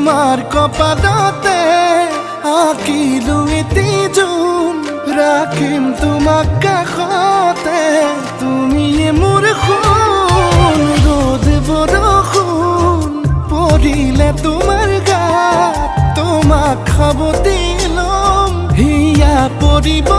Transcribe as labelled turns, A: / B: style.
A: তোমাৰ কপালতে আঁকিলো এটি জোন ৰাখিম তোমাক কাষতে তুমিয়ে মোৰ সোণ ৰ'দ বৰষুণ পৰিলে তোমাৰ গাত তোমাক সাৱটি ল'ম হিয়া পৰিব